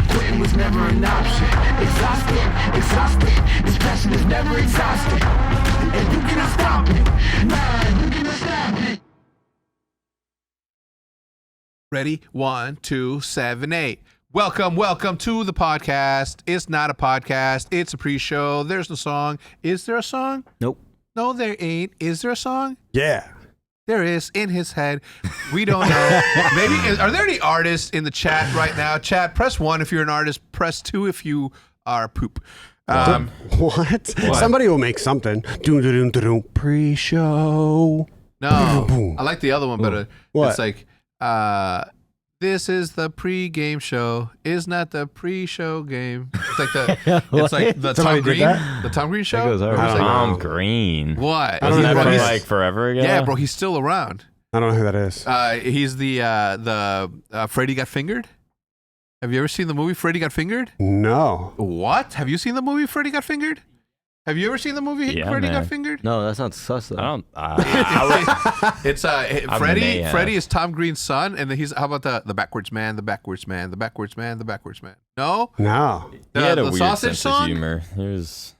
Quitting was never an option. Exhausted. This passion is never exhausted. And you cannot stop it. Nah, you cannot stop it. Ready? 1, 2, 7, 8. Welcome to the podcast. It's not a podcast. It's a pre-show. There's no song. Is there a song? Nope. No, there ain't. Is there a song? Yeah. There is in his head. We don't know. Maybe are there any artists in the chat right now? Chat, press 1 if you're an artist. Press 2 if you are poop. What? Somebody will make something. Pre-show. No, I like the other one better. What? It's like, this is the pre-game show. Is not the pre-show game. It's like the Tom Green. The Tom Green show. Tom Green. What? I don't know. From like forever ago. Yeah, bro, he's still around. I don't know who that is. He's the Freddy Got Fingered. Have you ever seen the movie Freddy Got Fingered? No. What? Have you seen the movie Freddy Got Fingered? Have you ever seen the movie Freddy Got Fingered? No, that sounds sus though. I don't. It's Freddy is Tom Green's son, and then how about the backwards man, the backwards man, the backwards man, the backwards man? No, No. He had a the weird sausage sense song. of humor.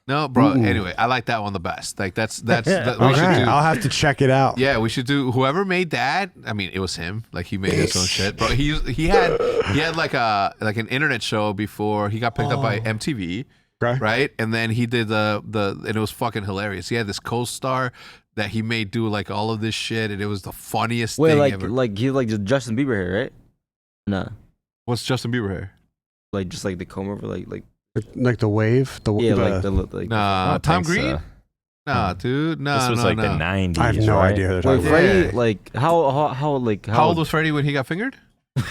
No, bro. Anyway, I like that one the best. Like that's we should Okay, do. I'll have to check it out. Yeah, we should do. Whoever made that, I mean, it was him. Like he made his own shit. Bro, he had like an internet show before he got picked up by MTV. Okay. Right, and then he did and it was fucking hilarious. He had this co-star that he made do like all of this shit, and it was the funniest thing ever. Like he like just Justin Bieber hair, right? Nah, What's Justin Bieber hair? like just like the comb over, like Like the wave. Nah, Tom Green. Nah, dude. No, this was no, like the 90s. I have no right? idea. Who Wait, they're talking Freddie, Yeah. like how How old was Freddie when he got fingered? no,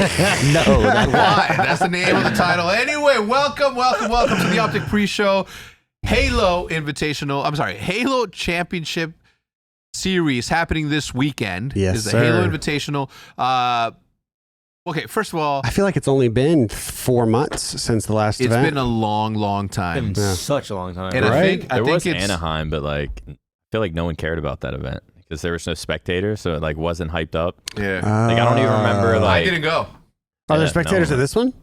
Why? That's the name of the title. Anyway, welcome to the OpTic Pre-Show Halo Invitational. I'm sorry, Halo Championship Series happening this weekend. Yes, is the sir. Halo Invitational. Okay, first of all, I feel like it's only been 4 months since the last it's event. been a long time. been such a long time. And Right? I There think was it's Anaheim, but like I feel like no one cared about that event because there was no spectators, so it like wasn't hyped up. yeah. Like I don't even remember. I Like didn't go. Are there Yeah, spectators no. at this one?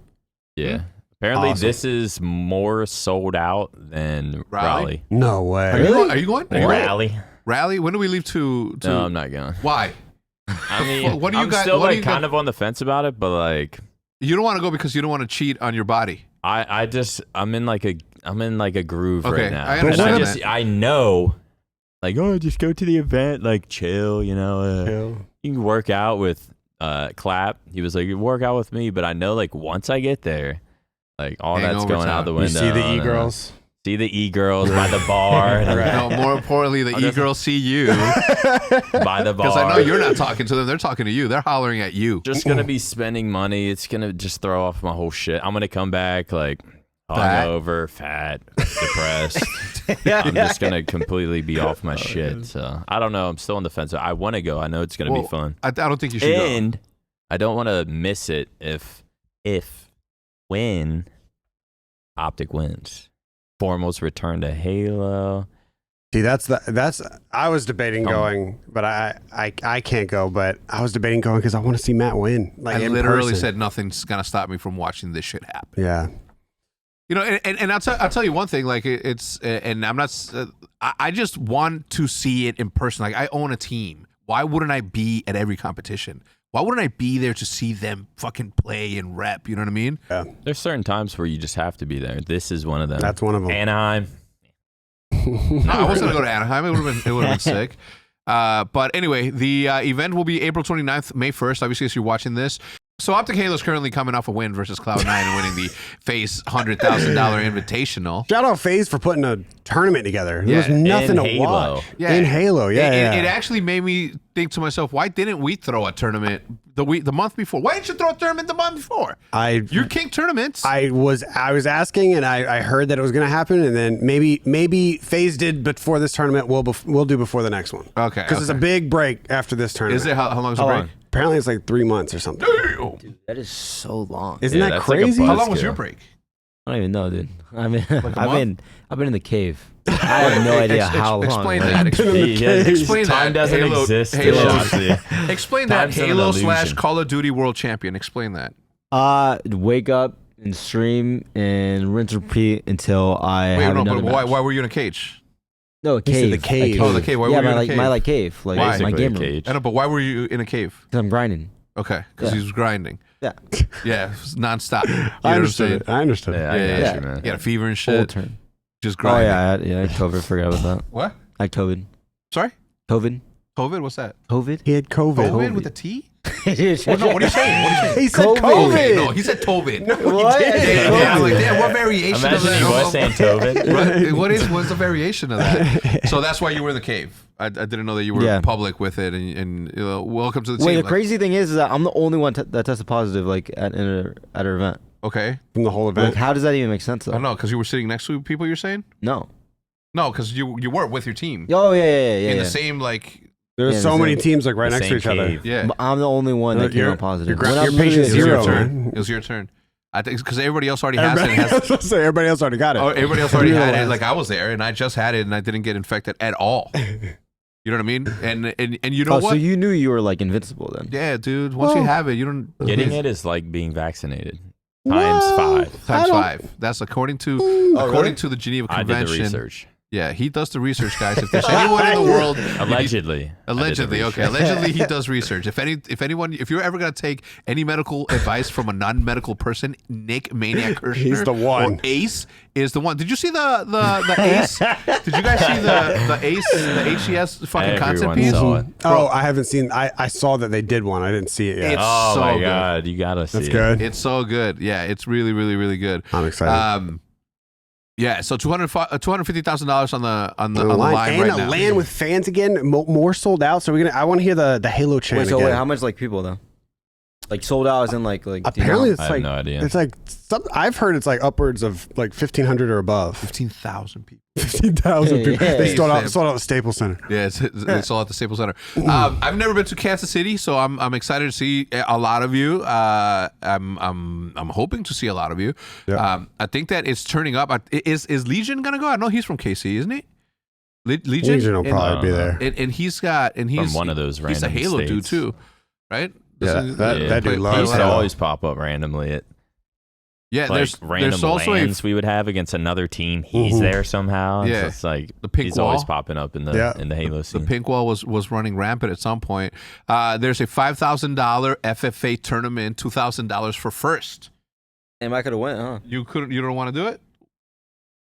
yeah. Apparently, Awesome. this is more sold out than Raleigh? Raleigh. No way. Are you going? Are you going? Raleigh? Rally? When do we leave to? No, I'm not going. Why? I mean, What do you I'm got- still what do like you got- kind of on the fence about it, but like You don't want to go because you don't want to cheat on your body. I'm in like a groove Okay, right now. I understand that. I know, like, oh, just go to the event, like chill, you know. You can work out with Clap. He was like, you work out with me, but I know like once I get there, like all that's Hangover going time. out the You window. see the and, e-girls? See the e-girls by the bar. No, more importantly, the e-girls see you By the bar. because I know you're not talking to them. They're talking to you. They're hollering at you. just gonna be spending money. It's gonna just throw off my whole shit. I'm gonna come back like Fat. hungover, fat, depressed. I'm just gonna completely be off my shit. So I don't know. I'm still on the fence. I want to go. I know it's gonna Well, be fun, I don't think you should go. and I don't want to miss it when OpTic wins. Formals return to Halo. See, I was debating going, but I can't go. But I was debating going because I want to see Matt win. Like I in literally person. said nothing's gonna stop me from watching this shit happen. Yeah. You know, and I'll tell you one thing. Like it's, and I'm not. I just want to see it in person. Like I own a team. Why wouldn't I be at every competition? Why wouldn't I be there to see them fucking play and rep? You know what I mean? Yeah. There's certain times where you just have to be there. This is one of them. That's one of them. Anaheim. No, I wasn't gonna go to Anaheim. It would have been sick. But anyway, the event will be April 29th, May 1st. Obviously, as you're watching this. So OpTic Halo is currently coming off a win versus Cloud9 and winning the FaZe $100,000 Invitational. Shout out FaZe for putting a tournament together. There was Yeah, nothing to Halo. watch. Yeah. In Halo, yeah. It actually made me think to myself, why didn't we throw a tournament the month before? Why didn't you throw a tournament the month before? You're king tournaments. I was asking, and I heard that it was going to happen, and then maybe FaZe did before this tournament. We'll do before the next one. Okay, because it's a big break after this tournament. Is it how long is the How break? long? Apparently, it's like 3 months or something. Dude, that is so long. Isn't Yeah, that that's like a crazy? buzz. How long was Buzzkill. your break? I don't even know, dude. I mean, a month? I've been in the cave. I have no idea how long. Explain man. that. Explain Time that. doesn't Halo- exist. Halo- Halo. Explain that. Time's an Halo illusion. / Call of Duty World Champion. Explain that. Wake up and stream and rinse repeat until I Wait, have no, another but why match. were you in a cage? No, a He said cave. the cave. Oh, the cave. Why yeah, were you in a my cave? like cave, like Why? my Basically a game room. cage. I know, but why were you in a cave? 'Cause I'm grinding. Okay, because Yeah. he was grinding. Yeah. Yeah, nonstop. You know I what I'm understood saying? it. I understood. Yeah, I Yeah, got yeah. you, man. You got a fever and Full shit. turn. Just Oh grinding. yeah, I had COVID. Forgot about that. What? I had COVID. Sorry? COVID. COVID? What's that? COVID. He had COVID. COVID with a T? Well, Well, no, what are you saying? What are you saying? He said COVID. COVID. Okay, no, he said Tobin. What? Yeah, yeah, I'm like, damn, what variation of Imagine that? he was saying Tobin. Right? What's the variation of that? So that's why you were in the cave. I didn't know that you were Yeah. public with it, and you know, welcome to the Wait, team. the crazy thing is that I'm the only one that tested positive, like at an event. Okay, From the whole Like, event. how does that even make sense? I Though? don't know, because you were sitting next to people. You're saying No. no, because you weren't with your team Oh yeah. in the same like There's Yeah, so the many same- teams like right the next to same each other. cave. yeah. But I'm the only one that came You're- out positive. you're When I'm patient literally- It was your zero, turn. man. It was your turn. I think because everybody else already has it. Everybody, It has, so everybody else already got it. everybody else already had it. Realize. Like I was there, and I just had it, and I didn't get infected at all. You know what I mean? And you know Oh, what? so you knew you were like invincible then? Yeah, dude. Once you Well, have it, you don't. Getting it is like being vaccinated Well, times 5. Times I don't- 5. That's according to Oh, according really? to the Geneva I did the Convention. research. Yeah, he does the research, guys. If there's anyone in the world, Allegedly. I did the allegedly, okay, research. allegedly he does research. If you're ever gonna take any medical advice from a non-medical person, Nick Maniac Kirshner, He's the one. or Ace is the one. Did you see the Ace? Did you guys see the Ace, the HCS fucking concept Everyone piece? saw it. Oh, I haven't seen. I saw that they did one. I didn't see it yet. It's Oh so my good. god, you gotta see That's it. good. It's so good. Yeah, it's really, really, really good. I'm excited. Yeah, so $250,000 on the line. line And right a now. land with fans again, more sold out. So I want to hear the Halo chant Wait, so again. wait, how much like people though? Like sold out as in like do you know? Apparently, it's I have like no idea. It's like I've heard it's like upwards of like 1,500 or above. 15,000 people. 15,000 people. Yeah. They sold out the Staples Center. Yeah, it's all at the Staples Center. I've never been to Kansas City, so I'm excited to see a lot of you. I'm hoping to see a lot of you. Yeah. I think that it's turning up. Is Legion gonna go? I know he's from KC, isn't he? Legion. Legion will probably be there. And he's From one of those He's a random Halo dude states. too, right? Yeah, that dude He loves used to Halo. always pop up randomly at Yeah, like there's random also lands we would have against another team. He's Mhm. there somehow. Yeah. It's like The pink he's always wall. popping up in the Halo the scene. pink wall was running rampant at some point. There's a $5,000 FFA tournament, $2,000 for first. Damn, I could have went, huh? You don't want to do it?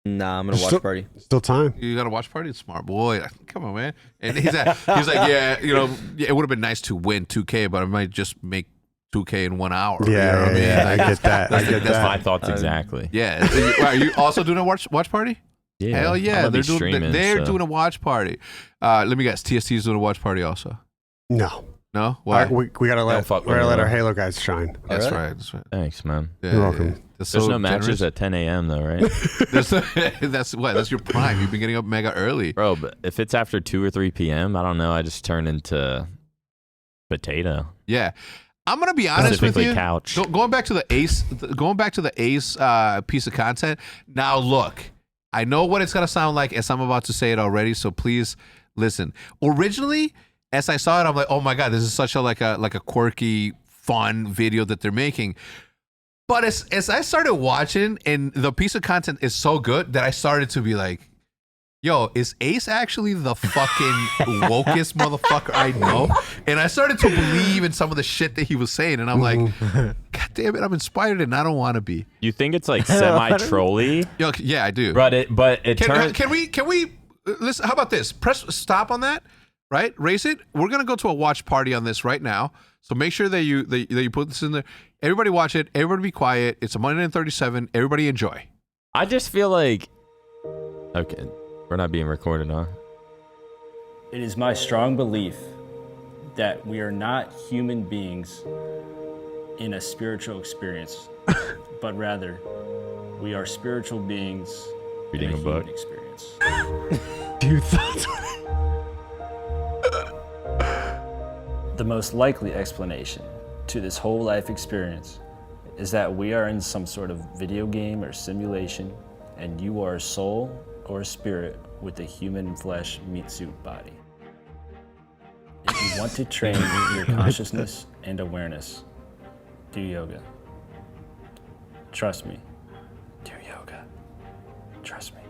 Nah, I'm gonna watch Still- party. Still time. You got a watch party? Smart boy. Come on, man. And he's like, yeah, it would have been nice to win 2K, but I might just make 2K in 1 hour. You know what I mean? I Like, get that. I that's get That's that. my thoughts exactly. yeah. Are you also doing a watch party? Yeah. Hell I'm yeah. gonna be They're streaming, they're so- doing a watch party. Let me guess. TST's doing a watch party also. No. No? Why? We gotta let fuck we gotta with let me. our Halo guys shine. That's Alright. right. That's right. Thanks, man. Yeah, You're yeah, welcome. yeah. That's There's so no matches generous. at 10 a.m. though, right? That's your prime. You've been getting up mega early. Bro, but if it's after 2 or 3 p.m., I don't know. I just turn into potato. Yeah. I'm gonna be honest with Specifically you. couch. Going back to the Ace piece of content. Now look, I know what it's gonna sound like, as I'm about to say it already. So please listen. Originally, as I saw it, I'm like, oh my god, this is such a like a quirky, fun video that they're making. But as I started watching, and the piece of content is so good that I started to be like, yo, is Ace actually the fucking wokest motherfucker I know? And I started to believe in some of the shit that he was saying, and I'm like, God damn it, I'm inspired and I don't want to be. You think it's like semi-trolly? Yo, yeah, I do. but it turns. Can we listen? How about this? Press stop on that. Right, race it. We're gonna go to a watch party on this right now. So make sure that you put this in there. Everybody watch it. Everybody be quiet. It's a Monday Night 37. Everybody enjoy. I just feel like. Okay, we're not being recorded, huh? It is my strong belief that we are not human beings in a spiritual experience, but rather we are spiritual beings Reading in a a book. human experience. Dude, that's The most likely explanation to this whole life experience is that we are in some sort of video game or simulation, and you are a soul or a spirit with a human flesh meat suit body. If you want to train your consciousness and awareness, do yoga. Trust me. Do yoga. Trust me.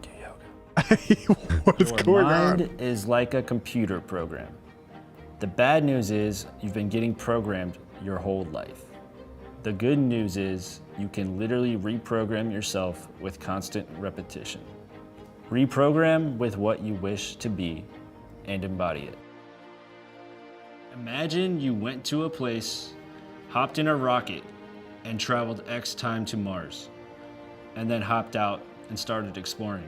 Do yoga. What is Your going mind on? is like a computer program. The bad news is you've been getting programmed your whole life. The good news is you can literally reprogram yourself with constant repetition. Reprogram with what you wish to be and embody it. Imagine you went to a place, hopped in a rocket, and traveled X time to Mars, and then hopped out and started exploring.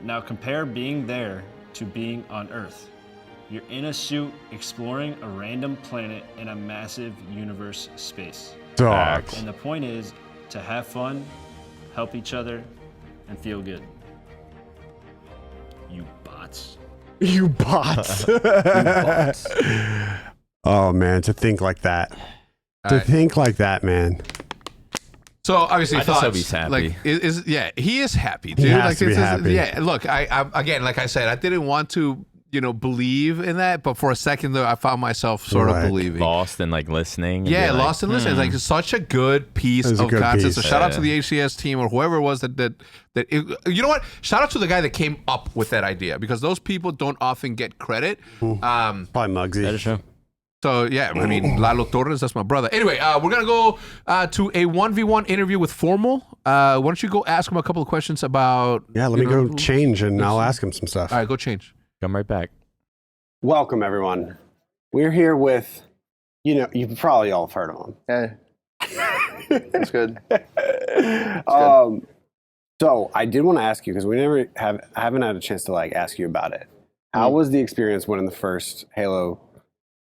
Now compare being there to being on Earth. You're in a suit exploring a random planet in a massive universe space. Dog. And the point is to have fun, help each other, and feel good. You bots. You bots. Oh man, to think like that. To think like that, man. So obviously, I just thoughts. hope he's happy. Like, yeah, he is happy, dude. He has like, to be happy. Yeah, look, I again, like I said, I didn't want to, believe in that, but for a second though, I found myself sort of Right. believing. Lost and like listening. and Yeah, be like, lost and listening. It's like such a good piece It was a of good content. piece. So shout out to Yeah. the HCS team or whoever it was you know what? Shout out to the guy that came up with that idea, because those people don't often get credit. Probably Muggsy. That is true. So yeah, I mean, Lalo Torres, that's my brother. Anyway, we're gonna go to a 1v1 interview with Formal. Why don't you go ask him a couple of questions about? Yeah, let me go change and I'll ask him some stuff. All right, go change. Come right back. Welcome, everyone. We're here with, you probably all have heard of him. Hey, that's good. So I did want to ask you, because we haven't had a chance to ask you about it. How was the experience winning the first Halo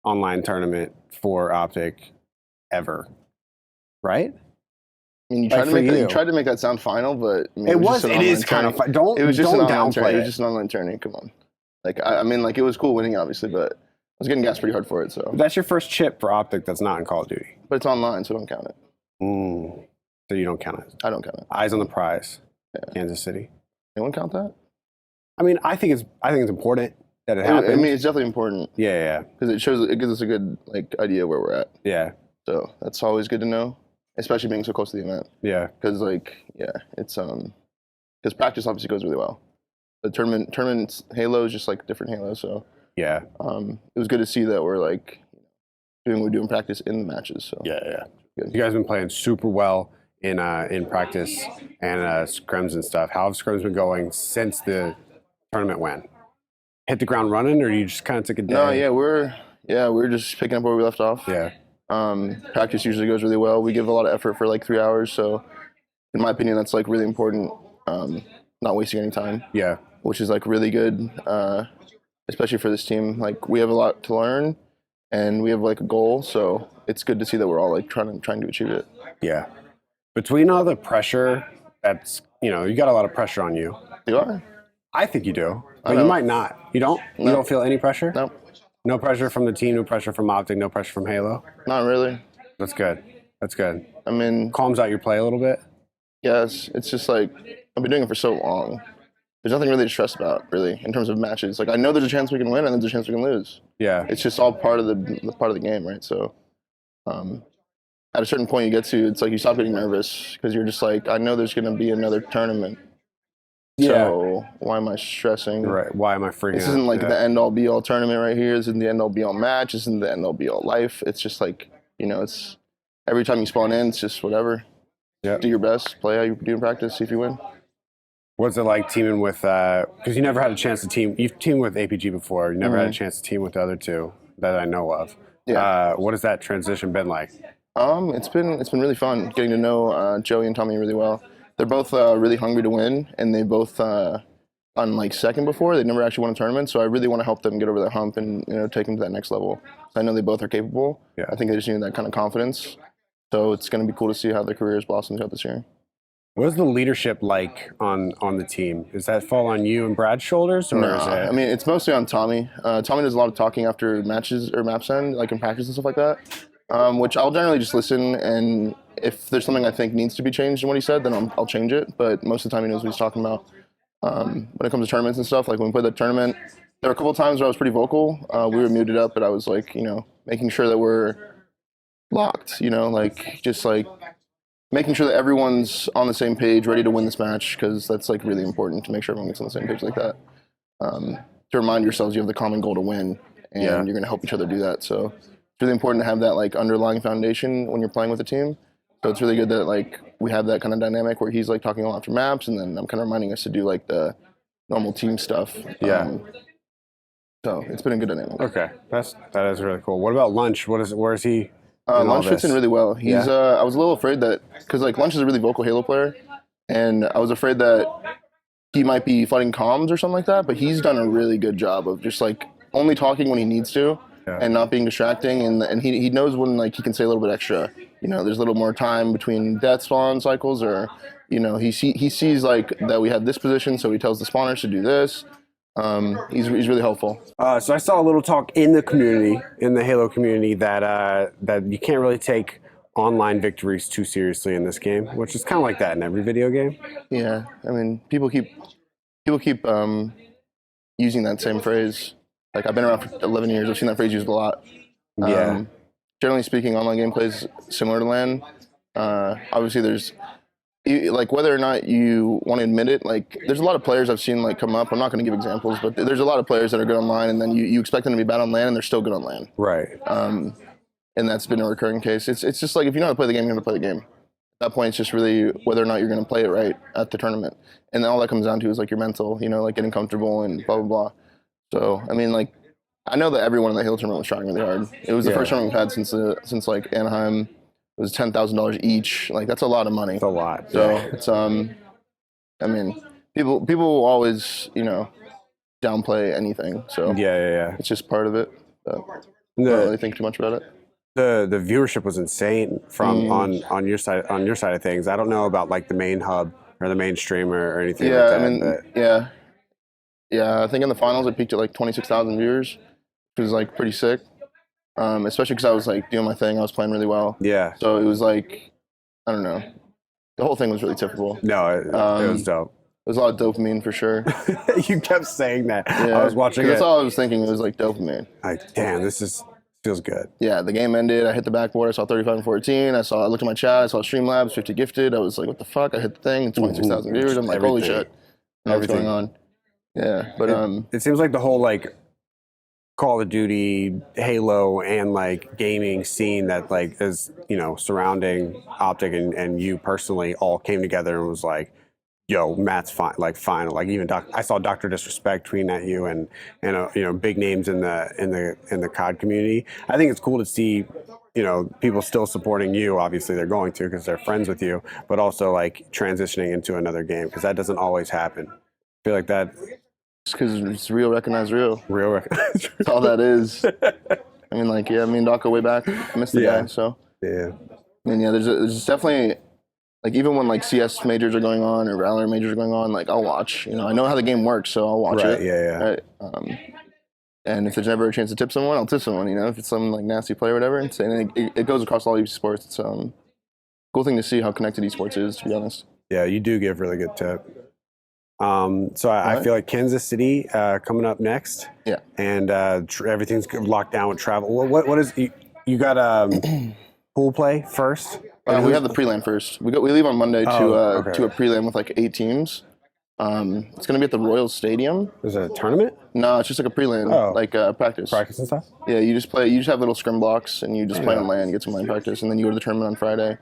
online tournament for OpTic ever? Right? I mean, you Like tried to for make that, you. you tried to make that sound final, but I mean, It just an is online kind of tourney. fun. Don't It was just an online downplay tourney. It it. was just an online tourney. Come on. I mean, it was cool winning, obviously, but I was getting gassed pretty hard for it. So, That's your first chip for OpTic that's not in Call of Duty. but it's online, so don't count it. So you don't count it. I don't count it. Eyes on the prize. Yeah. Kansas City. Anyone count that? I mean, I think it's important that it happened. I mean, it's definitely important yeah. because it gives us a good idea where we're at. Yeah. So that's always good to know, especially being so close to the event. Yeah. Because it's because practice obviously goes really well. The tournament Halo is just like different Halo, so Yeah. it was good to see that we're doing what we do in practice in the matches. So Yeah. Good. You guys have been playing super well in practice and scrims and stuff. How have scrims been going since the tournament went? Hit the ground running, or you just kind of took a day? No, we're just picking up where we left off. Yeah. Practice usually goes really well. We give a lot of effort for 3 hours, so in my opinion, that's really important. Not wasting any time, Yeah. which is really good, especially for this team. We have a lot to learn, and we have a goal, so it's good to see that we're all trying to achieve it. Yeah. Between all the pressure that's, you got a lot of pressure on you. You are? I think you do, I but know. you might not. You don't? You No. don't feel any pressure? No, No pressure from the team, no pressure from OpTic, no pressure from Halo? not really. That's good. That's good. I mean, Calms out your play a little bit? yes, it's just I've been doing it for so long. There's nothing really to stress about, really, in terms of matches. I know there's a chance we can win and there's a chance we can lose. Yeah. It's just all part of the game, right? So, at a certain point you get to, it's you stop getting nervous because you're just I know there's going to be another tournament. So why am I stressing? Right. Why am I freaking This out? isn't Yeah. the end all be all tournament right here. This isn't the end all be all match. This isn't the end all be all life. It's just it's every time you spawn in, it's just whatever. Yeah. Do your best, play how you do in practice, see if you win. What's it like teaming with, because you never had a chance to team, you've teamed with APG before, you never had a chance to team with the other two that I know of. Yeah. What has that transition been like? It's been really fun getting to know Joey and Tommy really well. They're both really hungry to win, and they both on second before. They never actually won a tournament, so I really want to help them get over that hump and take them to that next level. I know they both are capable. Yeah. I think they just need that kind of confidence. So it's going to be cool to see how their careers blossom throughout this year. What is the leadership like on the team? Does that fall on you and Brad's shoulders, or No, is it? I mean it's mostly on Tommy. Tommy does a lot of talking after matches or maps end, in practice and stuff like that. Which I'll generally just listen, and if there's something I think needs to be changed in what he said, then I'll change it. But most of the time he knows what he's talking about. When it comes to tournaments and stuff, when we played that tournament, there were a couple of times where I was pretty vocal. We were muted up, but I was making sure that we're locked, making sure that everyone's on the same page, ready to win this match, because that's like really important to make sure everyone gets on the same page like that. To remind yourselves you have the common goal to win, and you're going to help each other do that. So it's really important to have that like underlying foundation when you're playing with a team. So it's really good that like we have that kind of dynamic where he's like talking a lot after maps, and then I'm kind of reminding us to do like the normal team stuff. Yeah. So it's been a good dynamic. Okay, that is really cool. What about Lunch? Where is he? Lunch fits in really well. He's I was a little afraid that because like Lunch is a really vocal Halo player, and I was afraid that he might be fighting comms or something like that. But he's done a really good job of just like only talking when he needs to, and not being distracting. And he knows when like he can say a little bit extra. You know, there's a little more time between death spawn cycles, or you know, he sees like that we have this position, so he tells the spawners to do this. He's really helpful. So I saw a little talk in the community, in the Halo community, that you can't really take online victories too seriously in this game, which is kind of like that in every video game. Yeah, I mean, people keep using that same phrase. Like I've been around for 11 years. I've seen that phrase used a lot. Yeah. Generally speaking, online gameplay is similar to LAN. Obviously, there's like whether or not you want to admit it, like there's a lot of players I've seen like come up. I'm not going to give examples, but there's a lot of players that are good online, and then you expect them to be bad on LAN, and they're still good on LAN. Right. And that's been a recurring case. It's just like if you know how to play the game, you know how to play the game. At that point, it's just really whether or not you're going to play it right at the tournament, and then all that comes down to is like your mental, you know, like getting comfortable and blah blah blah. So I mean, like I know that everyone in the Halo tournament was trying really hard. It was the first tournament we've had since like Anaheim. It was $10,000 each. Like that's a lot of money. It's a lot. So it's I mean, people will always, you know, downplay anything. So yeah. it's just part of it. But I don't really think too much about it. The viewership was insane from on your side of things. I don't know about like the main hub or the main streamer or anything like that. I mean, yeah. I think in the finals it peaked at like 26,000 viewers, which was like pretty sick. Especially because I was like doing my thing, I was playing really well. Yeah. So it was like, I don't know, the whole thing was really typical. No, it was dope. It was a lot of dopamine for sure. You kept saying that. Yeah. I was watching it. That's all I was thinking. It was like dopamine. Like, damn, feels good. Yeah, the game ended. I hit the backboard. I saw 35 and 14. I looked at my chat. I saw Streamlabs 50 gifted. I was like, what the fuck? I hit the thing. 26,000 viewers. I'm like, holy shit. What's going on? Yeah, but it seems like the whole like Call of Duty, Halo, and like gaming scene that like is, you know, surrounding OpTic and you personally all came together and was like, yo, Matt's fine, like final. Like even I saw Dr. Disrespect tweeting at you and you know, big names in the COD community. I think it's cool to see, you know, people still supporting you. Obviously they're going to because they're friends with you, but also like transitioning into another game because that doesn't always happen. I feel like that. Just because it's real, recognize real. Real recognize real. That's all that is. I mean, like, yeah, me and Doc go way back. I miss the guy, so. Yeah. I mean, yeah, there's definitely, like, even when, like, CS majors are going on or Valorant majors are going on, like, I'll watch. You know, I know how the game works, so I'll watch it. Yeah. Right? And if there's ever a chance to tip someone, I'll tip someone, you know, if it's some, like, nasty play or whatever. And it goes across all esports. It's a cool thing to see how connected esports is, to be honest. Yeah, you do give really good tip. So I feel like Kansas City coming up next. Yeah. And everything's locked down with travel. What is you got pool play first? We have the pre-LAN first. We leave on Monday to a pre-LAN with like 8 teams. It's gonna be at the Royal Stadium. Is it a tournament? No, it's just like a pre-LAN, like practice. Practice and stuff. Yeah, you just play. You just have little scrim blocks, and you just play on LAN, get some LAN practice, and then you go to the tournament on Friday.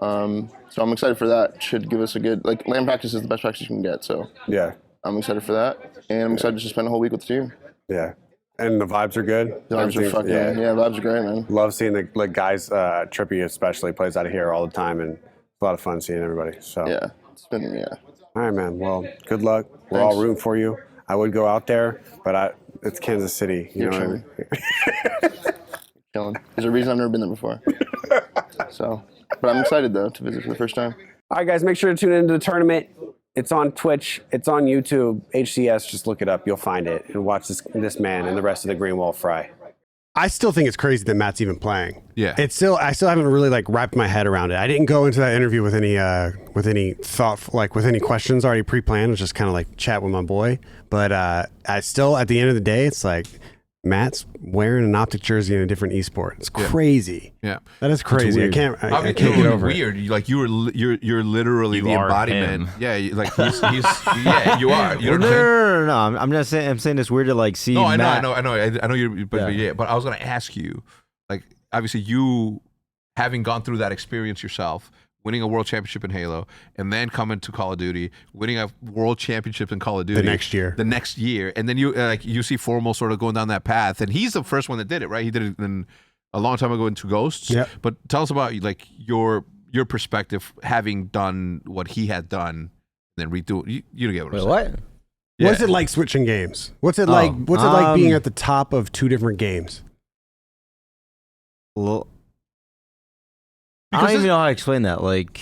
So I'm excited for that. Should give us a good, like, LAN practice is the best practice you can get. So yeah, I'm excited for that, and I'm excited to just spend a whole week with the team. Yeah. And the vibes are good. The vibes are fucking, yeah, vibes are great, man. Love seeing the like guys, Trippy especially plays out of here all the time, and it's a lot of fun seeing everybody. So yeah, it's been All right, man. Well, good luck. We're all rooting for you. I would go out there, but it's Kansas City. You know what I mean? Chilling. There's a reason I've never been there before. So, but I'm excited though to visit for the first time. All right, guys, make sure to tune into the tournament. It's on Twitch. It's on YouTube. HCS. Just look it up. You'll find it and watch this man and the rest of the Green Wall fry. I still think it's crazy that Matt's even playing. Yeah. I still haven't really like wrapped my head around it. I didn't go into that interview with any thought, like with any questions already pre-planned. It was just kind of like chat with my boy. But I still, at the end of the day, it's like Matt's wearing an OpTic jersey in a different esport. It's crazy. Yeah. That is crazy. I can't get over it. Weird. You're literally You the are embodiment. him. Yeah, he's yeah, you are. You know what I'm saying? No. I'm not saying. I'm saying it's weird to like see. No, I Matt. know you. But yeah. But I was gonna ask you, like, obviously you having gone through that experience yourself, winning a world championship in Halo, and then coming to Call of Duty, winning a world championship in Call of Duty The next year, and then you see Formal sort of going down that path, and he's the first one that did it, right? He did it a long time ago into Ghosts. Yep. But tell us about like your perspective, having done what he had done, then redo it. You get what I'm saying? What? Yeah. What's it like switching games? What's it like being at the top of 2 different games? Well, I don't even know how to explain that. Like,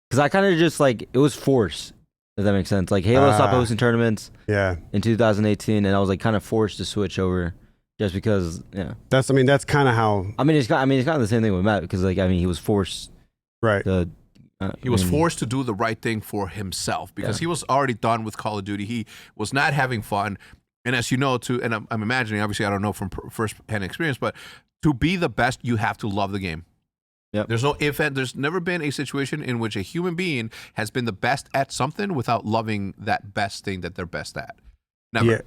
because I kind of just like it was forced. If that makes sense. Like Halo stopped hosting tournaments. Yeah. In 2018, and I was like kind of forced to switch over, just because. Yeah. That's kind of how. It's kind of the same thing with Matt because like he was forced. Right. To, he was forced to do the right thing for himself because he was already done with Call of Duty. He was not having fun. And as you know, and I'm imagining, obviously I don't know from first-hand experience, but to be the best, you have to love the game. Yep. There's never been a situation in which a human being has been the best at something without loving that best thing that they're best at. Never.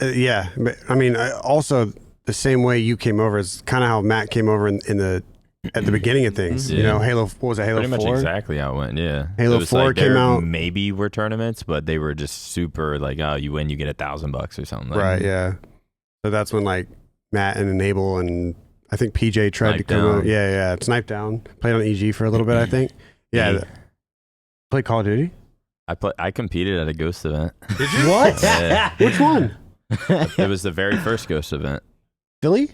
Yeah. But I mean, also the same way you came over is kind of how Matt came over at the beginning of things. Yeah. You know, Halo. What was it? Halo 4? Pretty much exactly how it went. Yeah. Halo It was 4 like came there out. Maybe were tournaments, but they were just super like, oh, you win, you get $1,000 or something. Like, Right. Yeah. So that's when like Matt and Enable and I think PJ tried to Snipe come Down. over. Yeah. Snipe Down. Played on EG for a little bit, I think. Yeah. Yeah. Played Call of Duty. I competed at a Ghost event. Did you? What? Yeah. Which one? It was the very first Ghost event. Philly?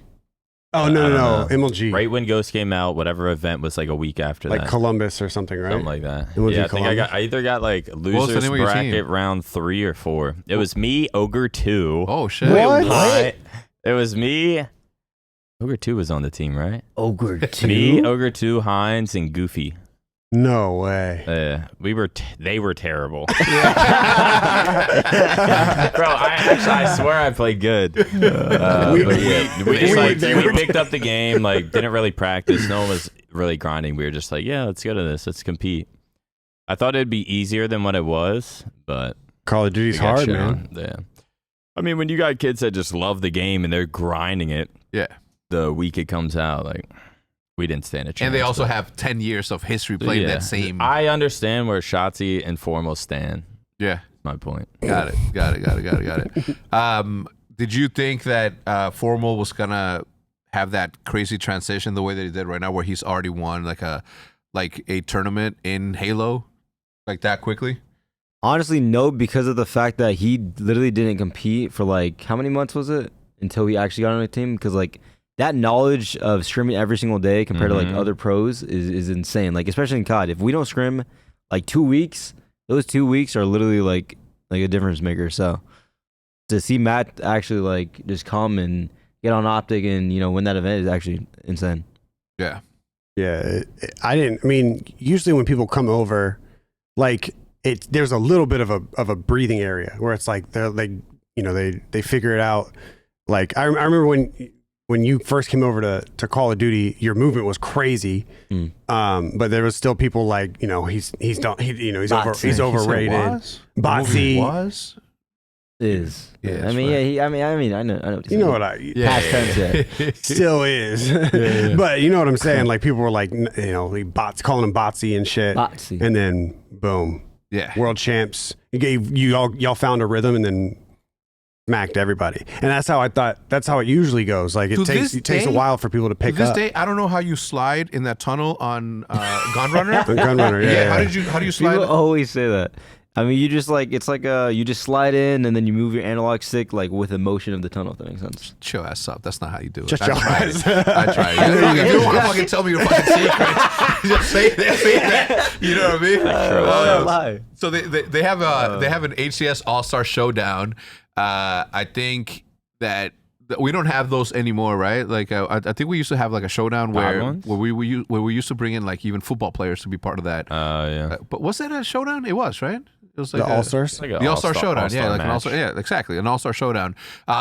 Oh I no, don't know. MLG. Right when Ghost came out, whatever event was like a week after Like that. Columbus or something, right? Something like that. MLG Yeah, I think Columbus. I either got like was the losers name of your team? bracket round 3 or 4. It was me, Ogre 2. Oh shit! What? It was me. Ogre 2 was on the team, right? Ogre 2. Me, Ogre 2, Hines, and Goofy. No way. They were terrible. Bro, I swear I played good. But we picked up the game, like didn't really practice. No one was really grinding. We were just like, yeah, let's go to this. Let's compete. I thought it'd be easier than what it was, but Call of Duty's we got hard, shit man. on. Yeah. I mean, when you got kids that just love the game and they're grinding it, Yeah. the week it comes out, like we didn't stand a chance. And they also but- have 10 years of history playing that same. I understand where Shotzi and Formal stand. Yeah. My point. Got it. Did you think that Formal was gonna have that crazy transition the way that he did right now, where he's already won like a tournament in Halo, like that quickly? Honestly, no, because of the fact that he literally didn't compete for like how many months was it until he actually got on a team? Because like that knowledge of scrimming every single day compared to like other pros is insane. Like especially in COD, if we don't scrim like 2 weeks, those 2 weeks are literally like a difference maker. So to see Matt actually like just come and get on OpTic and win that event is actually insane. Yeah. Yeah, I mean, usually when people come over, like there's a little bit of a breathing area where it's like they figure it out. Like I remember when you first came over to Call of Duty, your movement was crazy. But there was still people like, he's overrated. Botsy was? Is. Yeah, I mean, right. yeah, I know what you know what past tense, yeah. still is. But you know what I'm saying? Like people were like, bots calling him Botsy and shit. Botsy. And then boom. Yeah. World champs. Y'all found a rhythm and then smacked everybody. And that's how it usually goes. Like it takes a while for people to pick to this up. day, I don't know how you slide in that tunnel on Gunrunner. On Gunrunner, yeah. How do you slide? People always say that. I mean, you just like you just slide in and then you move your analog stick like with the motion of the tunnel. If that makes sense. Chill ass up. That's not how you do it. Just I chill tried ass. it. I tried it. If you want to fucking tell me your fucking secrets, just say that. You know what I mean? Lie. So they have an HCS All Star Showdown. I think that we don't have those anymore, right? Like I think we used to have like a showdown where we used to bring in like even football players to be part of that. Yeah. But was that a showdown? It was, right? It was like The All-Stars? Like a the All-Star Showdown. All-Star Yeah, like an match. All-Star. Yeah, exactly. An All-Star Showdown.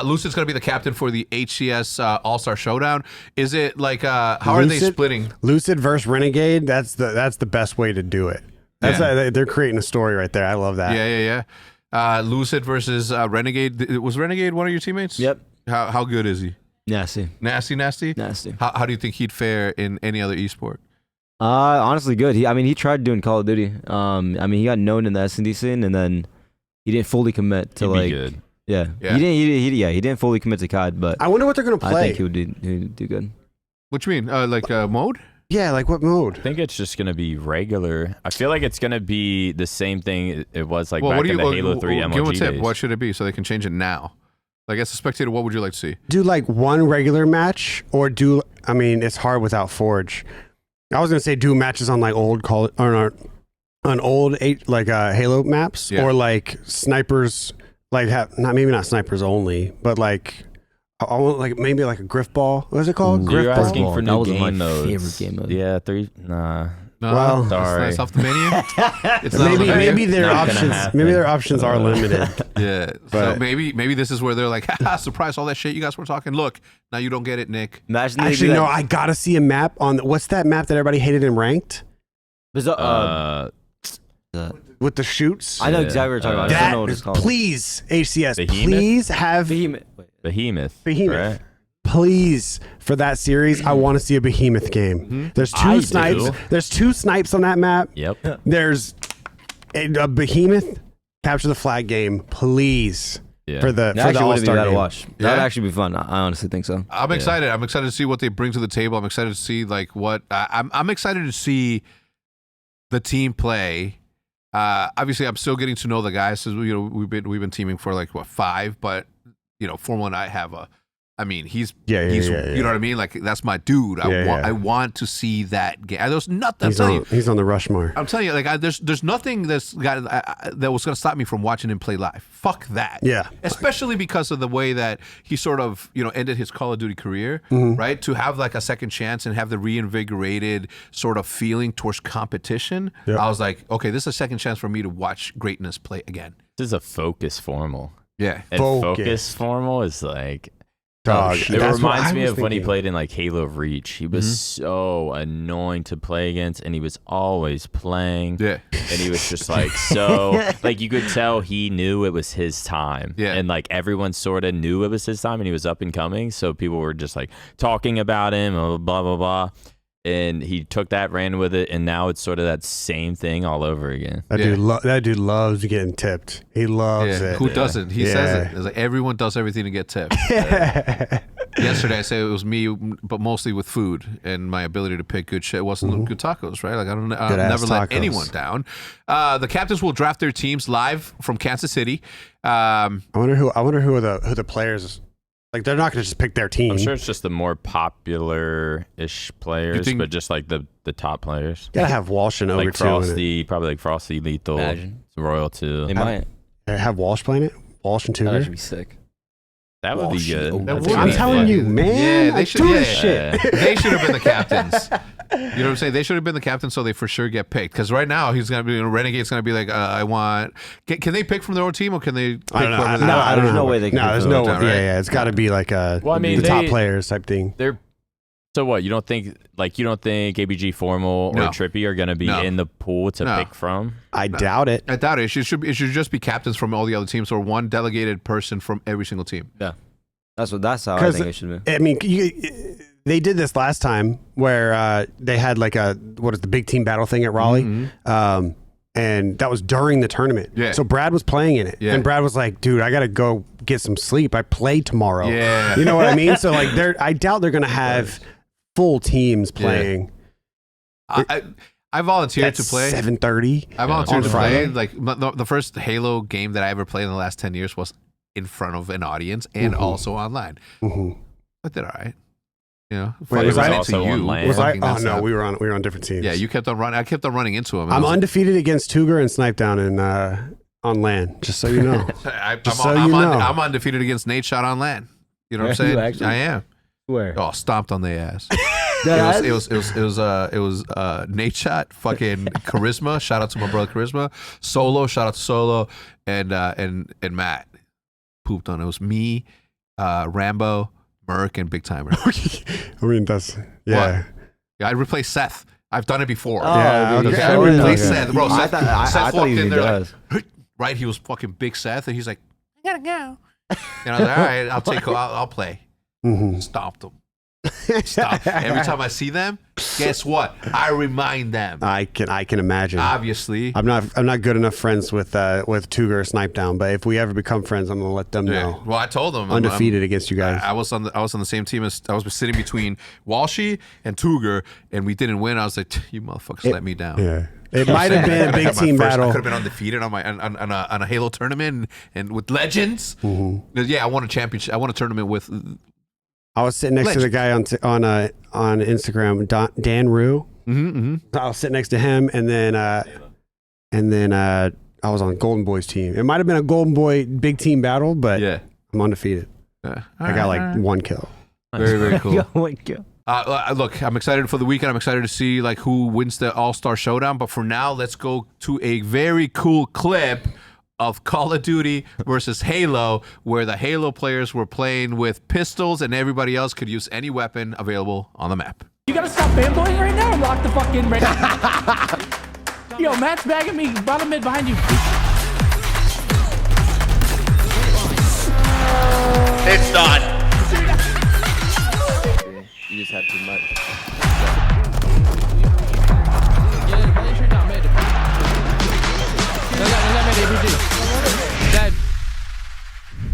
Lucid's going to be the captain for the HCS All-Star Showdown. Is it like, how are they splitting? Lucid versus Renegade. That's the best way to do it. They're creating a story right there. I love that. Yeah. Lucid versus Renegade. Was Renegade one of your teammates? Yep. How good is he? Nasty. Nasty? How do you think he'd fare in any other esport? Honestly, good. He tried doing Call of Duty. He got known in the S&D scene, and then he didn't fully commit to He'd be good. Yeah. Yeah. He didn't fully commit to COD, but I wonder what they're gonna play. I think he'd do good. What you mean? Mode? Yeah, like what mode? I think it's just gonna be regular. I feel like it's gonna be the same thing it was like back in the Halo 3 MLG give them a tip. days. What should it be so they can change it now? Like as a spectator, what would you like to see? Do like one regular match, or do it's hard without Forge. I was gonna say do matches on like old on old Halo maps, Yeah. or like snipers, like maybe not snipers only, but like I want like maybe like a griff ball. What is it called? So Griff you're ball. asking for That new was my game modes. favorite game mode. Yeah, 3. Nah. No, Well, sorry. it's off the menu. It's not on the menu. Maybe their Not gonna options happen. maybe their options are limited. Yeah. So But- maybe this is where they're like, haha, surprise, all that shit you guys were talking. Look, now you don't get it, Nick. Imagine they Actually, do no, that. I gotta see a map on what's that map that everybody hated in ranked There's a, with the shoots. I know Yeah. exactly what you're talking about. I just don't know what it's called. Please, HCS, Behemoth? please have Behemoth. Behemoth. Right? please for that series. I want to see a Behemoth game. There's two I snipes. do. There's two snipes on that map. Yep. There's a Behemoth capture the flag game, please. Yeah. For the That actually would be All-Star bad to game. watch. Yeah. That'd actually be fun. I honestly think so. I'm excited. I'm excited to see what they bring to the table. I'm excited to see like what I'm excited to see the team play. Obviously, I'm still getting to know the guys. So, you know, we've been teaming for like 5, but you know, Formula 1, I have a. I mean, he's you know what I mean. Like that's my dude. I want to see that game. There's nothing. He's on the Rushmore. I'm telling you, like there's nothing that was going to stop me from watching him play live. Fuck that. Yeah. Especially because of the way that he sort of, you know, ended his Call of Duty career, right? To have like a second chance and have the reinvigorated sort of feeling towards competition. Yep. I was like, okay, this is a second chance for me to watch greatness play again. This is a focus formal. Yeah. And focus formal is like. Dog. It That's what reminds I me was of when he thinking. played in like Halo Reach. He was so annoying to play against, and he was always playing. Yeah. And he was just like so, like you could tell he knew it was his time. Yeah. And like everyone sort of knew it was his time, and he was up and coming. So people were just like talking about him, blah blah blah. And he took that, ran with it, and now it's sort of that same thing all over again. That dude loves getting tipped. He loves it. Who doesn't? He says it. It's like everyone does everything to get tipped. Yesterday I said it was me, but mostly with food and my ability to pick good shit. It wasn't good tacos, right? Like I'll never let tacos. anyone down. The captains will draft their teams live from Kansas City. I wonder who the players. Like they're not going to just pick their team. I'm sure it's just the more popular-ish players, think- but just like the top players. Gotta have Walsh and Ogre Like too. in it. Frosty, probably like Frosty, Lethal, Imagine. Royal too. They might. Have Walsh playing it. Walsh and That'd Tudor. actually be sick. That would be good. That would I'm be telling fun. you, man. Yeah, they I should. do Yeah, this shit. they should have been the captains. You know what I'm saying? They should have been the captains, so they for sure get picked. Because right now he's gonna be Renegade's gonna be like, I want. Can they pick from their own team or can they? Pick I don't know. whoever they No, want? I don't there's know. no way they can No, there's fill no it way. down, Yeah, right? yeah. It's got to be like Well, I mean, the top they- players type thing. They're so what? You don't think ABG Formal or No. Trippy are gonna be No. in the pool to No. pick from? I doubt it. I doubt it. It should just be captains from all the other teams or one delegated person from every single team. That's how I 'Cause think it should be. I mean, they did this last time where they had like the big team battle thing at Raleigh. And that was during the tournament. Yeah. So Brad was playing in it. Yeah. And Brad was like, dude, I got to go get some sleep. I play tomorrow. Yeah. You know what I mean? So like I doubt they're going to have full teams playing. I volunteered At to play. 7:30. I volunteered on to Friday. play. Like the first Halo game that I ever played in the last 10 years was in front of an audience and also online. Mhm. I did all right. You know, Wait, fucking was I running also into you. on land? Was I? fucking Oh that's no, not- we were on different teams. Yeah, you kept on running. I kept on running into him. I'm undefeated against Tuger and Snipe Down on land. Just so you know. I'm undefeated against Nate Shot on land. You know what I'm Are you saying? actually? I am. Where? Oh, stomped on their ass. It was Nate Shot, fucking Charisma. Shout out to my brother Charisma. Solo, shout out to Solo, and Matt pooped on it. It was me, Rambo, Merc, and Big Timer. I mean, that's yeah. What? Yeah, I replaced Seth. I've done it before. Yeah, dude, okay. I replaced Seth. Bro, I Seth, thought Seth he walked in even there does. like, right? He was fucking Big Seth, and he's like, I gotta go. And I was like, all right, I'll play. Mhm. Stopped them. Stop. Every time I see them, guess what? I remind them. I can imagine. Obviously. I'm not good enough friends with Tuger or Snipe Down, but if we ever become friends, I'm gonna let them know. Well, I told them Undefeated against you guys. I was on the same team as I was sitting between Walshy and Tuger, and we didn't win. I was like, you motherfuckers let me down. Yeah. It might have been a big team battle. I could have been undefeated on a Halo tournament and with legends. Mm-hmm. Yeah, I won a championship. I won a tournament with. I was sitting next to the guy on Instagram, Dan Rue. Mm-hmm. I was sitting next to him, and then I was on Golden Boy's team. It might have been a Golden Boy big team battle, but Yeah. I'm undefeated. I got like 1 kill. Very, very cool. One kill. Look, I'm excited for the weekend. I'm excited to see like who wins the All-Star Showdown. But for now, let's go to a very cool clip of Call of Duty versus Halo, where the Halo players were playing with pistols and everybody else could use any weapon available on the map. You gotta stop fanboying right now and lock the fucking race. Yo, Matt's bagging me, bottom mid behind you. It's done. You just had too much.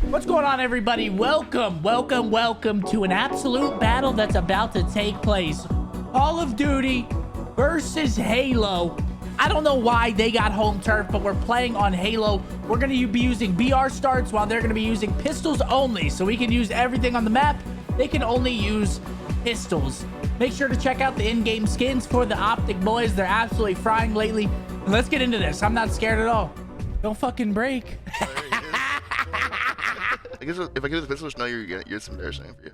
What's going on, everybody? Welcome to an absolute battle that's about to take place. Call of Duty versus Halo. I don't know why they got home turf, but we're playing on Halo. We're going to be using BR starts while they're going to be using pistols only. So we can use everything on the map. They can only use pistols. Make sure to check out the in-game skins for the OpTic boys. They're absolutely frying lately. Let's get into this. I'm not scared at all. Don't fucking break. I guess if I give the pistol, just know it's embarrassing for you.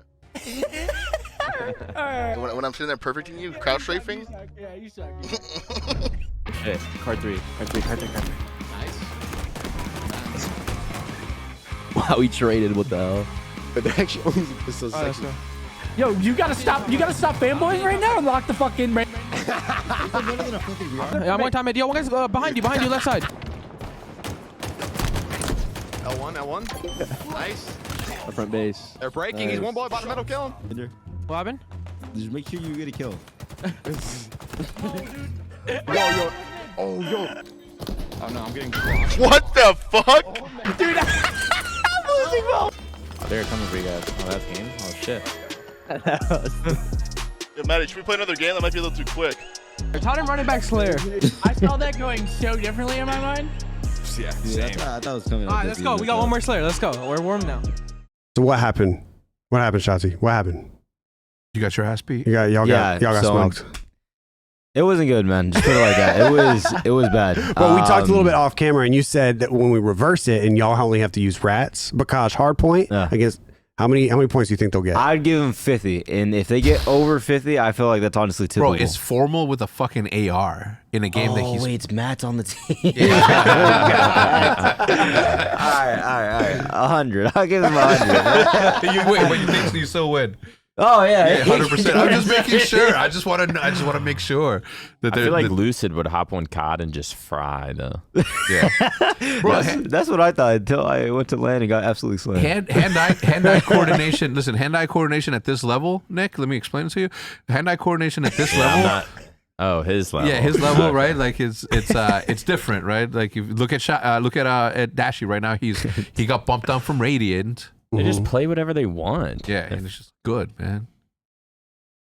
When I'm sitting there perfecting you, crouch strafing. Yeah, you suck. Hey, card three. Nice. Wow, we traded. What the hell? But they actually only use pistols. Yo, you gotta stop fanboying right now and lock the fucking race. Yeah, I'm one time. Yo, one guy's behind you, left side. L1. Nice. Our front base. They're breaking. He's one boy, bottom middle, kill him. What happened? Just make sure you get a kill. Yo. Oh, yo. Oh, no, I'm getting crushed. What the fuck? Dude, I'm losing ball. Oh, they're coming for you guys. Oh, that's game. Oh, shit. Yeah, Matty, should we play another game? That might be a little too quick. Taught him running back Slayer. I saw that going so differently in my mind. Yeah, I thought it was coming. All right, let's go. We got one more Slayer. Let's go. We're warm now. So what happened? What happened, Shotzi? What happened? You got your ass beat? Y'all got smoked. It wasn't good, man. Just put it like that. It was bad. Well, we talked a little bit off camera, and you said that when we reverse it, and y'all only have to use rats, Bakash hard point against how many points do you think they'll get? I'd give them 50, and if they get over 50, I feel like that's honestly typical. Bro, it's formal with a fucking AR in a game that he's. Oh wait, it's Matt's on the team. all right. 100. I'll give him 100. You win, but you think you still win. Oh yeah, 100%. I'm just making sure. I just want to make sure that I feel like Lucid would hop on COD and just fry though. Yeah, bro. That's what I thought until I went to land and got absolutely slammed. Hand-eye coordination. Listen, hand-eye coordination at this level, Nick. Let me explain it to you. Hand-eye coordination at this level. His level. Yeah, his level, right? Like it's different, right? Like if you look at Dashy right now. He got bumped down from Radiant. They just play whatever they want. Yeah, and it's just good, man.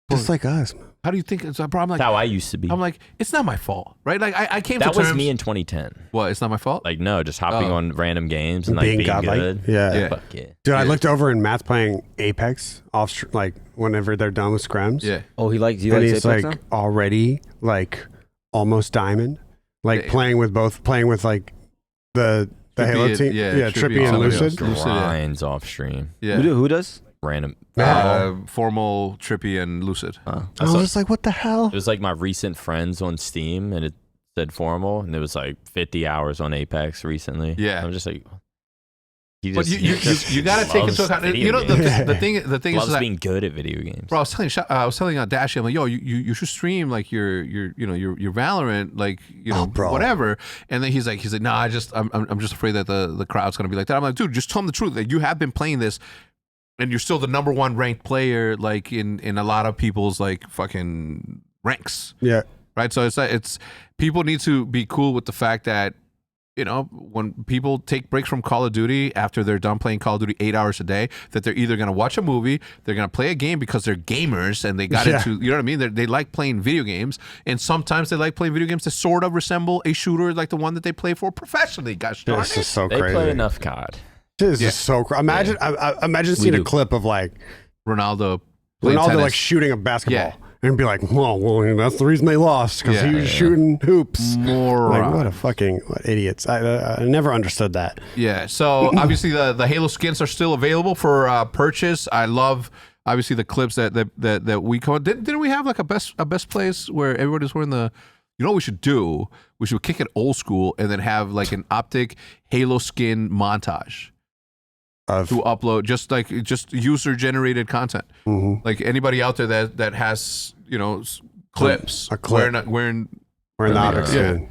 Just like us. How do you think it's a problem? That's how I used to be. I'm like, it's not my fault, right? Like I came that to terms. was me in 2010. What? It's not my fault. Like no, just hopping on random games and like being godlike. good. Yeah. Fuck yeah. Dude, I looked over and Matt's playing Apex off like whenever they're done with scrims. Yeah. Oh, he likes and Apex he's like now? already like almost diamond, like playing with like the Halo team. Yeah, Trippy and Lucid. Grinds off stream. Yeah. Who does? random. Formal, Trippy, and Lucid. I was just like, what the hell? It was like my recent friends on Steam, and it said formal, and it was like 50 hours on Apex recently. Yeah. I'm just like, You got to take into account. You know, the thing is that being good at video games. Bro, I was telling Dashy, I'm like, yo, you should stream like your Valorant, like whatever. And then he's like, nah, I'm just afraid that the crowd's gonna be like that. I'm like, dude, just tell them the truth. Like, you have been playing this, and you're still the #1 ranked player, like in a lot of people's like fucking ranks. Yeah. Right. So it's people need to be cool with the fact that, you know, when people take breaks from Call of Duty after they're done playing Call of Duty 8 hours a day, that they're either going to watch a movie, they're going to play a game because they're gamers and they got into, you know what I mean? They like playing video games, and sometimes they like playing video games that sort of resemble a shooter like the one that they play for professionally. Gosh darn This it. is so They crazy. play enough COD. This is so crazy. Imagine, imagine seeing a clip of like Ronaldo playing Ronaldo tennis. like shooting a basketball. Yeah. And be like, well, that's the reason they lost, because he was shooting hoops. Like, what idiots. I never understood that. Yeah, so obviously the Halo skins are still available for purchase. I love obviously the clips that we call. Didn't we have like a best place where everybody's wearing the? You know what we should do? We should kick it old school and then have like an OpTic Halo skin montage to upload, just user generated content. Like anybody out there that has, you know, clips. A clip. Wearing the OpTic skin.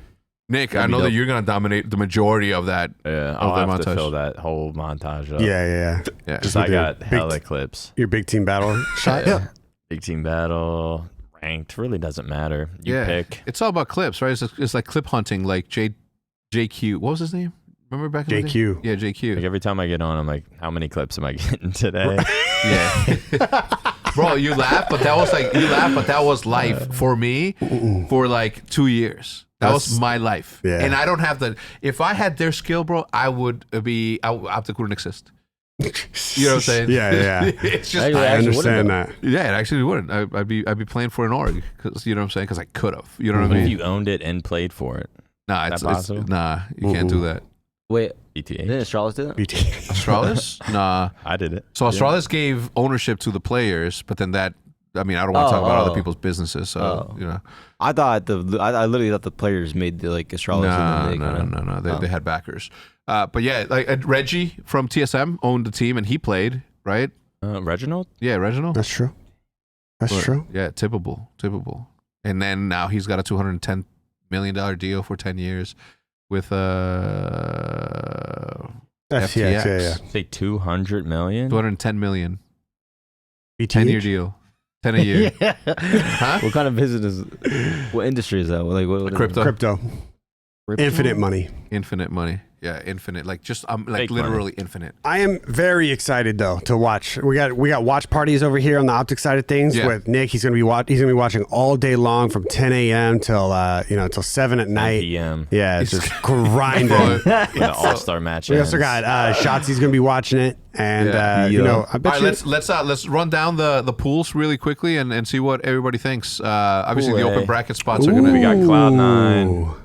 Nick, That'd I be know that dope. you're gonna dominate the majority of that. Yeah, of I'll that have to montage. fill that whole montage up. Yeah. Because I got hella clips. Your big team battle shot. Yeah. Big team battle, ranked, really doesn't matter. You pick. It's all about clips, right? It's like clip hunting, like JQ. What was his name? Remember back in the day? JQ. Yeah, JQ. Like every time I get on, I'm like, how many clips am I getting today? Yeah. Bro, you laugh, but that was life for me for like 2 years. That was my life. Yeah. And I don't have if I had their skill, bro, OpTic wouldn't exist. You know what I'm saying? Yeah. It's just, I understand that. Yeah, it actually wouldn't. I'd be playing for an org, because you know what I'm saying? Because I could have. You know what I mean? If you owned it and played for it. Nah, Is that possible? Nah, you can't do that. Wait, ETH. didn't Astralis do that? Astralis? Nah. I did it. So Astralis gave ownership to the players, but then I don't want to talk about other people's businesses. So, you know. I thought I literally thought the players made the like Astralis. No. They had backers. But yeah, like Reggie from TSM owned the team and he played, right? Reginald? Yeah, Reginald. That's true. True. Yeah, tippable. And then now he's got a $210 million deal for 10 years with FTX. Yeah. Say 200 million? 210 million. BTH? 10-year deal. 10 a year. Huh? What kind of business? What industry is that? Like what is Crypto. Crypto. Infinite money. Infinite money. Yeah, infinite. Like just like Fake literally money. infinite. I am very excited though to watch. We got watch parties over here on the OpTic side of things with Nick. He's gonna be watching all day long from 10 a.m. till 7 at night. PM. Yeah, it's just grinding. The All-Star match. We also got Shotzi's gonna be watching it, and I bet All right, let's run down the pools really quickly and see what everybody thinks. Obviously, the open bracket spots are gonna. We got Cloud9.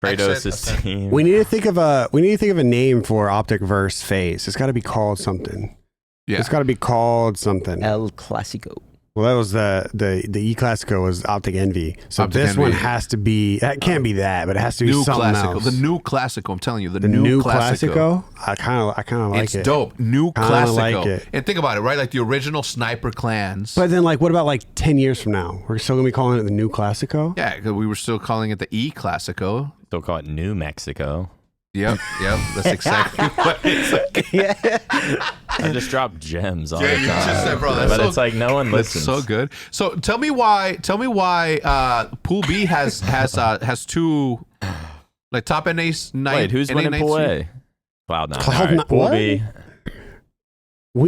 Exit. Kratos' team. We need to think of a name for OpTic Verse phase. It's got to be called something. Yeah. It's got to be called something. El Clasico. Well, that was the E Classico was OpTic Envy. So OpTic this Envy. one has to be. That can't be that, but it has to be New something Classico. else. The new Classico. I'm telling you, the new new Classico. I kind of like it's it. dope. New Kinda Classico. like it. And think about it, right? Like the original Sniper clans. But then, like, what about like 10 years from now? We're still gonna be calling it the new Classico. Yeah, because we were still calling it the E Classico. Still call it New Mexico. Yep. That's exactly what it's like. I just drop gems all Yeah, the you time. just said, bro, that's but so- it's like no one That's listens. so good. So tell me why Pool B has two like top NA night. Wait, who's NA winning night Pool seed? A? Cloud9. Cloud9 All right, Pool what? B.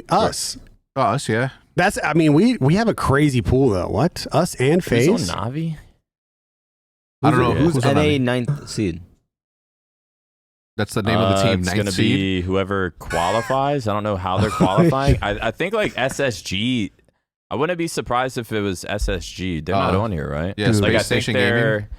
Us. Oh, us, yeah. That's. I mean, we have a crazy pool though. What? Us and Who's FaZe. on Navi? I don't know Who's who's on NA that. 9th seed? That's the name of the team. It's Ninth going to seed. be whoever qualifies. I don't know how they're qualifying. I think like SSG. I wouldn't be surprised if it was SSG. They're not on here, right? Yeah, like I Space think Station they're. Gaming.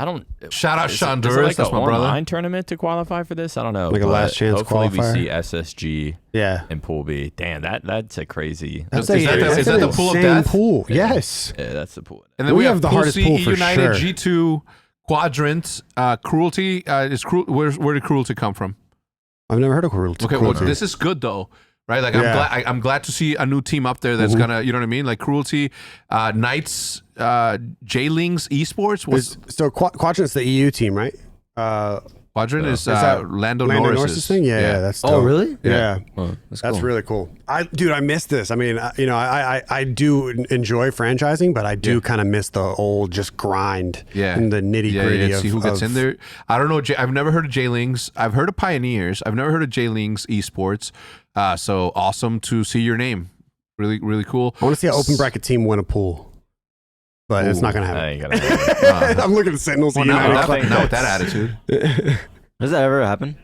I don't. Shout out is Sean it Duras, like that's an my brother. online tournament to qualify for this? I don't know. Like a but last chance hopefully qualifier? we see SSG Yeah. in Pool B. Damn, that's a crazy. That's Is that the pool of death? Pool. Yes. Yeah, that's the pool. And then We we have the Pool hardest C, pool for United, sure. G2, Quadrant, Cruelty. Where did Cruelty come from? I've never heard of Cruelty. Okay, well, this is good though, right? Like Yeah. I'm glad to see a new team up there that's gonna, you know what I mean? Like Cruelty, Knights, J-Lings, Esports. So Quadrant's the EU team, right? Quadrant is that Lando Norris's Norris's thing? Yeah, that's Oh, dope. really? Yeah. Oh, that's That's cool. really cool. I missed this. I mean, I do enjoy franchising, but I do kind of miss the old just grind and the nitty gritty of see who gets in there. I don't know. I've never heard of J-Lings. I've heard of Pioneers. I've never heard of J-Lings Esports. So awesome to see your name. Really, really cool. I want to see an open bracket team win a pool, but it's not going to That happen. ain't gonna happen. I'm looking at Sentinels. Well, United. not with that attitude. Does that ever happen?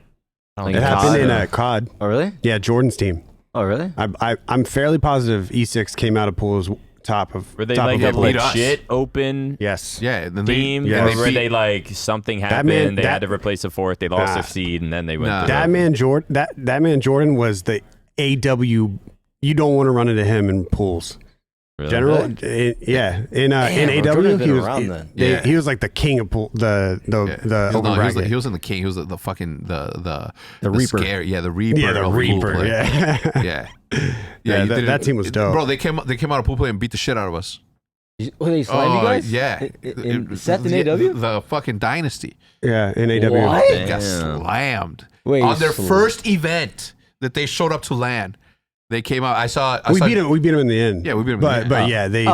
I don't It think happened so. in COD. Oh, really? Yeah, Jordan's team. Oh, really? I'm fairly positive E6 came out of pools top of. Were they top like of a the pool. legit open Yes. Yeah, and then team, Yes. or And were beat- they like something happened? man- they that- had to replace a fourth. They lost Nah. their seed, and then they went. Nah. through That the- man Jordan. That man Jordan was the AW. You don't want to run into him in pools. Really? General, yeah, in Damn, AW, Jordan he been was around then. Yeah. he was like the king of pool, the open bracket. He was in the king. He was the fucking the Reaper. Scare, the Reaper. Yeah, the of pool Reaper. play. Yeah, yeah. Yeah, you that- did that team was dope. Bro, they came out of pool play and beat the shit out of us. Oh, they slammed you guys? Yeah. In Seth in AW? The fucking Dynasty. yeah, in AW. What? They got Damn. slammed. Wait, On their so- first event that they showed up to LAN, they came out. I saw We beat him. We beat him in the end. Yeah, we beat him in But the end. but yeah, they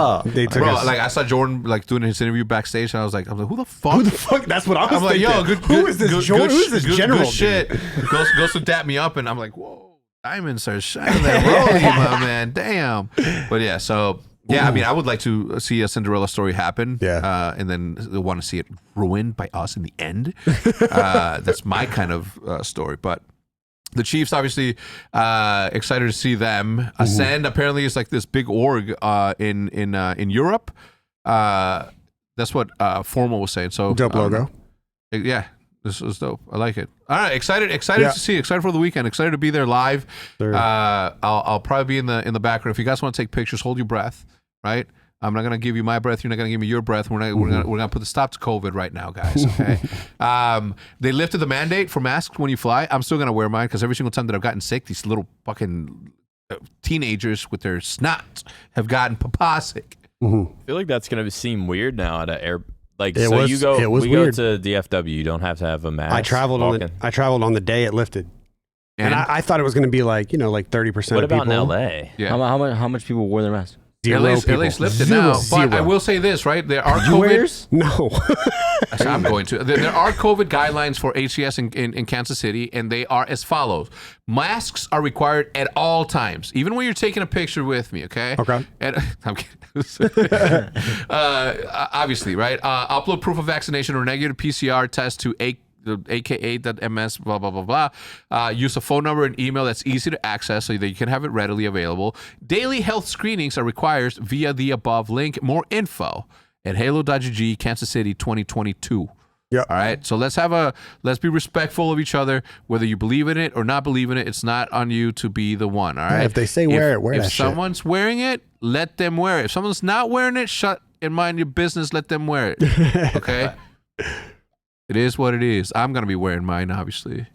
took Bro, us. like I saw Jordan like doing his interview backstage, and I was like, who the fuck? Who the fuck? That's what I was I'm like, thinking. yo, good. Who is this Jordan? Who is this general? Good shit. Goes to dap me up, and I'm like, whoa, diamonds are shining that rolling, my man. Damn. But yeah, so yeah, I mean, I would like to see a Cinderella story happen. Yeah. And then want to see it ruined by us in the end. That's my kind of story, but. The Chiefs, obviously, excited to see them. Ascend apparently is like this big org in Europe. That's what Formal was saying. So Dope logo. Yeah, this is dope. I like it. All right, excited Yeah. to see. Excited for the weekend. Excited to be there live. Sure. I'll probably be in the background. If you guys want to take pictures, hold your breath. Right. I'm not gonna give you my breath. You're not gonna give me your breath. We're gonna put the stop to COVID right now, guys. Okay. They lifted the mandate for masks when you fly. I'm still gonna wear mine because every single time that I've gotten sick, these little fucking teenagers with their snot have gotten papa sick. I feel like that's gonna seem weird now at an air. Like It so, was- you go. it was we weird. go to DFW. You don't have to have a mask. I traveled on the day it lifted, and I thought it was going to be like 30%. What of about people. in LA? Yeah. How much people wore their masks? LA's lifted now, but I Zero. will say this, right? There are You wear COVID. yours? No. I'm going to. There are COVID guidelines for HCS in Kansas City, and they are as follows: masks are required at all times, even when you're taking a picture with me. Okay. Okay. And I'm kidding. Obviously, right? Upload proof of vaccination or negative PCR test to aka.ms, blah, blah, blah, blah. Use a phone number and email that's easy to access so that you can have it readily available. Daily health screenings are required via the above link. More info at halo.gg, Kansas City 2022. Yeah. All right. So let's be respectful of each other. Whether you believe in it or not believe in it, it's not on you to be the one. All right. if they say wear it, wear if that shit. someone's wearing it, let them wear it. If someone's not wearing it, shut and mind your business. Let them wear it. Okay. It is what it is. I'm going to be wearing mine, obviously.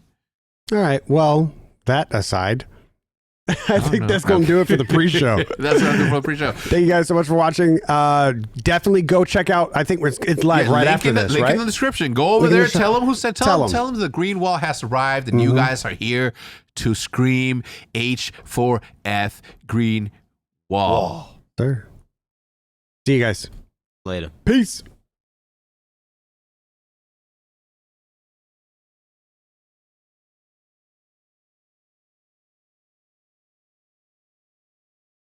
All right. Well, that aside, I think know. that's going to do it for the pre-show. That's what I'm doing for the pre-show. Thank you guys so much for watching. Definitely go check out. I think it's live right link after in the, this, link right? in the description. Go over Link in there. the Tell them who said. Tell Tell them the green wall has arrived, and you guys are here to scream H4F green wall. Sir. See you guys. Later. Peace.